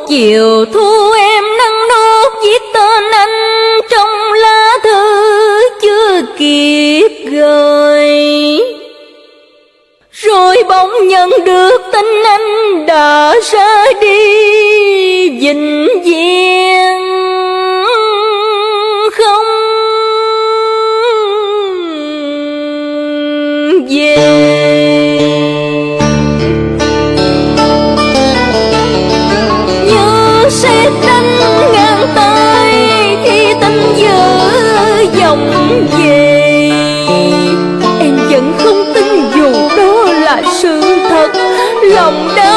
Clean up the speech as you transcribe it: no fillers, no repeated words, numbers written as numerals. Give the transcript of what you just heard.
chiều thu em nâng nốt viết tên anh trong lá thư chưa kịp gửi, rồi bỗng nhận được tin anh đã ra đi vĩnh viễn không về. Như sét đánh ngang tay khi tin dở dòng về, em vẫn không tin dù đó là sự thật, lòng đau